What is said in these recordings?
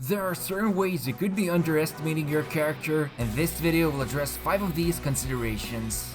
There are certain ways you could be underestimating your character, and this video will address 5 of these considerations.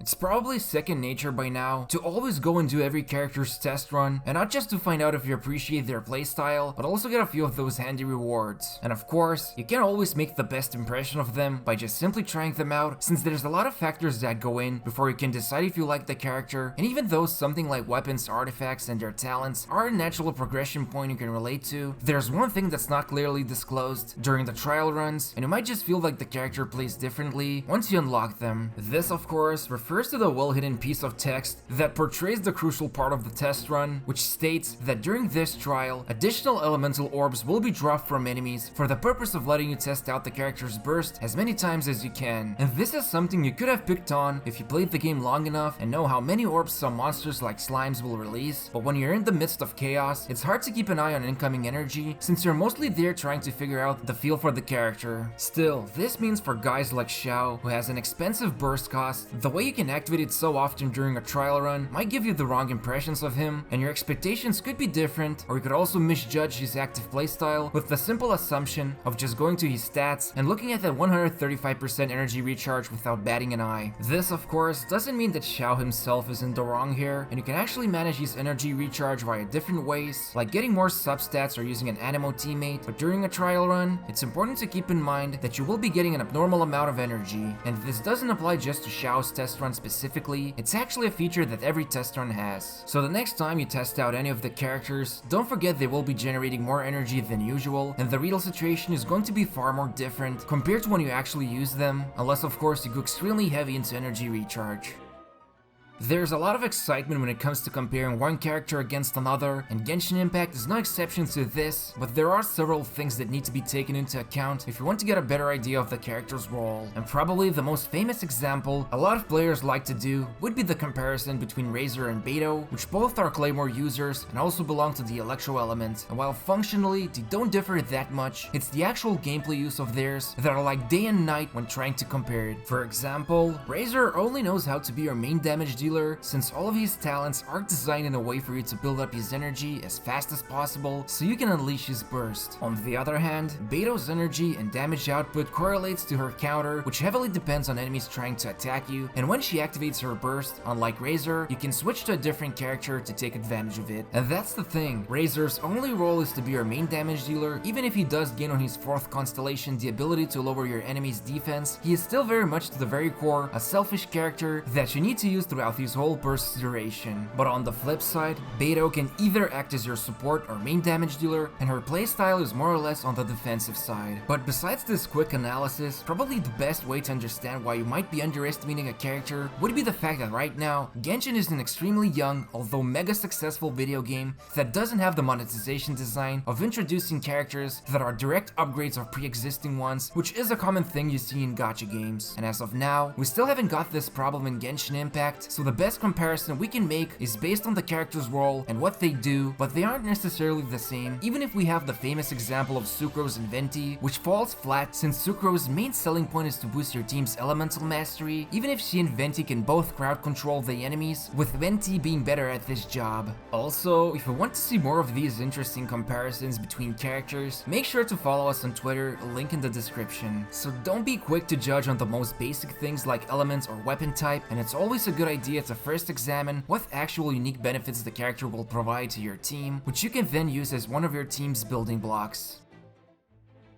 It's probably second nature by now to always go and do every character's test run, and not just to find out if you appreciate their playstyle, but also get a few of those handy rewards. And of course, you can't always make the best impression of them by just simply trying them out, since there's a lot of factors that go in before you can decide if you like the character, and even though something like weapons, artifacts, and their talents are a natural progression point you can relate to, there's one thing that's not clearly disclosed during the trial runs, and you might just feel like the character plays differently once you unlock them. This, of course, refers to the well-hidden piece of text that portrays the crucial part of the test run, which states that during this trial, additional elemental orbs will be dropped from enemies for the purpose of letting you test out the character's burst as many times as you can. And this is something you could have picked on if you played the game long enough and know how many orbs some monsters like slimes will release, but when you're in the midst of chaos, it's hard to keep an eye on incoming energy since you're mostly there trying to figure out the feel for the character. Still, this means for guys like Xiao, who has an expensive burst cost, the way you can activate it so often during a trial run might give you the wrong impressions of him, and your expectations could be different, or you could also misjudge his active playstyle with the simple assumption of just going to his stats and looking at that 135% energy recharge without batting an eye. This, of course, doesn't mean that Xiao himself is in the wrong here, and you can actually manage his energy recharge via different ways, like getting more substats or using an Animo teammate, but during a trial run, it's important to keep in mind that you will be getting an abnormal amount of energy, and this doesn't apply just to Xiao's test run specifically. It's actually a feature that every test run has. So the next time you test out any of the characters, don't forget they will be generating more energy than usual, and the real situation is going to be far more different compared to when you actually use them, unless of course you go extremely heavy into energy recharge. There's a lot of excitement when it comes to comparing one character against another, and Genshin Impact is no exception to this, but there are several things that need to be taken into account if you want to get a better idea of the character's role. And probably the most famous example a lot of players like to do would be the comparison between Razor and Beidou, which both are Claymore users and also belong to the Electro element, and while functionally they don't differ that much, it's the actual gameplay use of theirs that are like day and night when trying to compare it. For example, Razor only knows how to be your main damage dealer since all of his talents are designed in a way for you to build up his energy as fast as possible so you can unleash his burst. On the other hand, Beidou's energy and damage output correlates to her counter, which heavily depends on enemies trying to attack you, and when she activates her burst, unlike Razor, you can switch to a different character to take advantage of it. And that's the thing, Razor's only role is to be your main damage dealer. Even if he does gain on his 4th constellation the ability to lower your enemy's defense, he is still very much to the very core a selfish character that you need to use throughout his whole burst's duration. But on the flip side, Beidou can either act as your support or main damage dealer, and her playstyle is more or less on the defensive side. But besides this quick analysis, probably the best way to understand why you might be underestimating a character would be the fact that right now, Genshin is an extremely young, although mega successful video game that doesn't have the monetization design of introducing characters that are direct upgrades of pre-existing ones, which is a common thing you see in gacha games. And as of now, we still haven't got this problem in Genshin Impact, so the best comparison we can make is based on the character's role and what they do, but they aren't necessarily the same, even if we have the famous example of Sucrose and Venti, which falls flat since Sucrose's main selling point is to boost your team's elemental mastery, even if she and Venti can both crowd control the enemies, with Venti being better at this job. Also, if you want to see more of these interesting comparisons between characters, make sure to follow us on Twitter, link in the description. So don't be quick to judge on the most basic things like elements or weapon type, and it's always a good idea to first examine what actual unique benefits the character will provide to your team, which you can then use as one of your team's building blocks.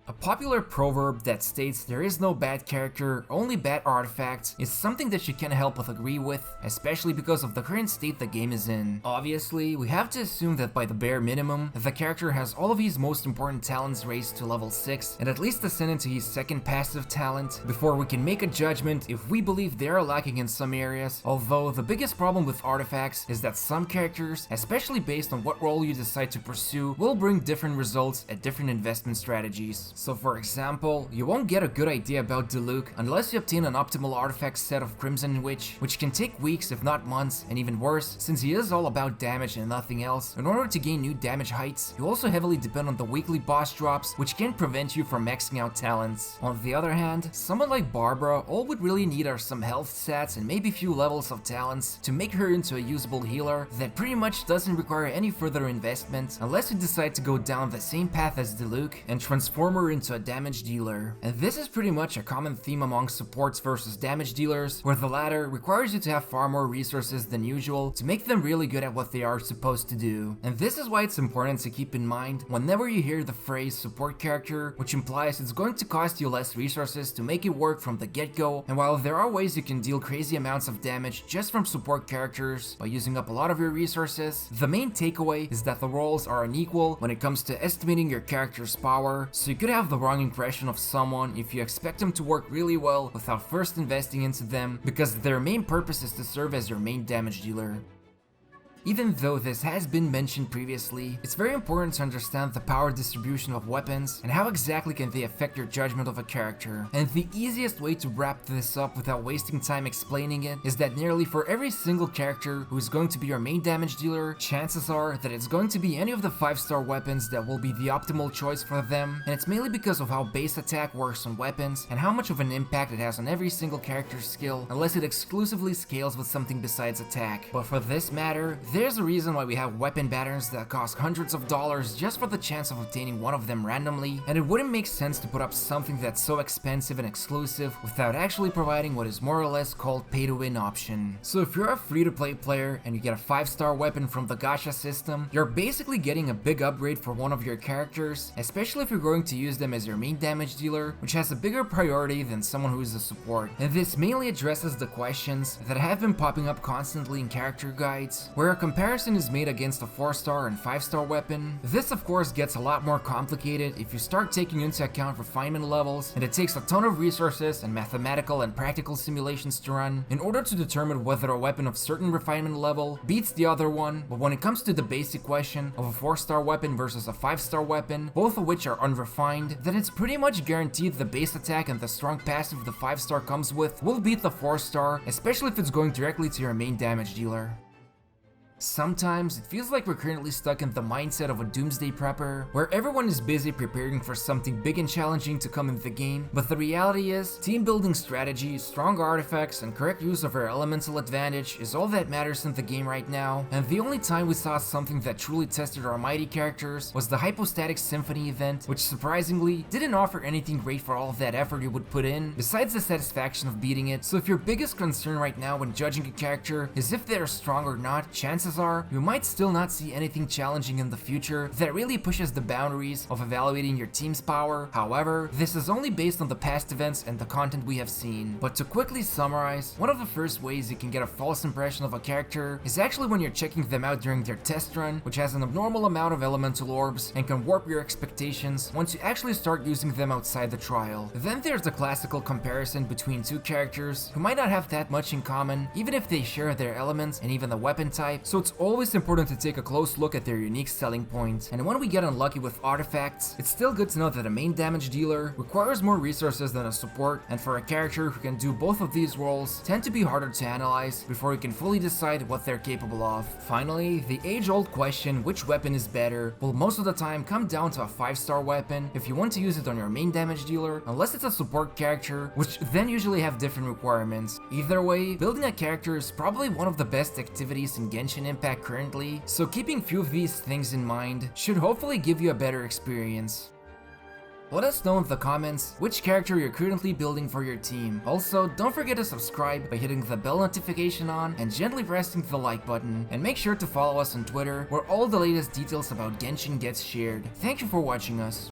A popular proverb that states there is no bad character, only bad artifacts, is something that you can't help but agree with, especially because of the current state the game is in. Obviously, we have to assume that by the bare minimum, the character has all of his most important talents raised to level 6, and at least ascended to his 2nd passive talent, before we can make a judgment if we believe they are lacking in some areas, although the biggest problem with artifacts is that some characters, especially based on what role you decide to pursue, will bring different results at different investment strategies. So for example, you won't get a good idea about Diluc unless you obtain an optimal artifact set of Crimson Witch, which can take weeks if not months, and even worse, since he is all about damage and nothing else. In order to gain new damage heights, you also heavily depend on the weekly boss drops, which can prevent you from maxing out talents. On the other hand, someone like Barbara, all would really need are some health stats and maybe few levels of talents to make her into a usable healer that pretty much doesn't require any further investment unless you decide to go down the same path as Diluc and transform her into a damage dealer. And this is pretty much a common theme among supports versus damage dealers, where the latter requires you to have far more resources than usual to make them really good at what they are supposed to do. And this is why it's important to keep in mind whenever you hear the phrase support character, which implies it's going to cost you less resources to make it work from the get-go. And while there are ways you can deal crazy amounts of damage just from support characters by using up a lot of your resources, the main takeaway is that the roles are unequal when it comes to estimating your character's power, so you could have the wrong impression of someone if you expect them to work really well without first investing into them, because their main purpose is to serve as your main damage dealer. Even though this has been mentioned previously, it's very important to understand the power distribution of weapons and how exactly can they affect your judgment of a character. And the easiest way to wrap this up without wasting time explaining it is that nearly for every single character who is going to be your main damage dealer, chances are that it's going to be any of the 5-star weapons that will be the optimal choice for them, and it's mainly because of how base attack works on weapons and how much of an impact it has on every single character's skill, unless it exclusively scales with something besides attack. But for this matter, there's a reason why we have weapon patterns that cost hundreds of dollars just for the chance of obtaining one of them randomly, and it wouldn't make sense to put up something that's so expensive and exclusive without actually providing what is more or less called pay-to-win option. So if you're a free-to-play player and you get a 5-star weapon from the gacha system, you're basically getting a big upgrade for one of your characters, especially if you're going to use them as your main damage dealer, which has a bigger priority than someone who is a support. And this mainly addresses the questions that have been popping up constantly in character guides, where a comparison is made against a 4-star and 5-star weapon. This of course gets a lot more complicated if you start taking into account refinement levels, and it takes a ton of resources and mathematical and practical simulations to run in order to determine whether a weapon of certain refinement level beats the other one. But when it comes to the basic question of a 4-star weapon versus a 5-star weapon, both of which are unrefined, then it's pretty much guaranteed the base attack and the strong passive the 5-star comes with will beat the 4-star, especially if it's going directly to your main damage dealer. Sometimes it feels like we're currently stuck in the mindset of a doomsday prepper, where everyone is busy preparing for something big and challenging to come in the game, but the reality is, team building strategy, strong artifacts, and correct use of our elemental advantage is all that matters in the game right now, and the only time we saw something that truly tested our mighty characters was the Hypostatic Symphony event, which surprisingly didn't offer anything great for all of that effort you would put in, besides the satisfaction of beating it. So if your biggest concern right now when judging a character is if they're strong or not, chances are you might still not see anything challenging in the future that really pushes the boundaries of evaluating your team's power. However, this is only based on the past events and the content we have seen. But to quickly summarize, one of the first ways you can get a false impression of a character is actually when you're checking them out during their test run, which has an abnormal amount of elemental orbs and can warp your expectations once you actually start using them outside the trial. Then there's the classical comparison between two characters who might not have that much in common, even if they share their elements and even the weapon type, so it's always important to take a close look at their unique selling points. And when we get unlucky with artifacts, it's still good to know that a main damage dealer requires more resources than a support, and for a character who can do both of these roles tend to be harder to analyze before you can fully decide what they're capable of. Finally, the age-old question, which weapon is better, will most of the time come down to a 5-star weapon if you want to use it on your main damage dealer, unless it's a support character, which then usually have different requirements. Either way, building a character is probably one of the best activities in Genshin Impact currently, so keeping few of these things in mind should hopefully give you a better experience. Let us know in the comments which character you're currently building for your team. Also, don't forget to subscribe by hitting the bell notification on and gently pressing the like button, and make sure to follow us on Twitter where all the latest details about Genshin gets shared. Thank you for watching us.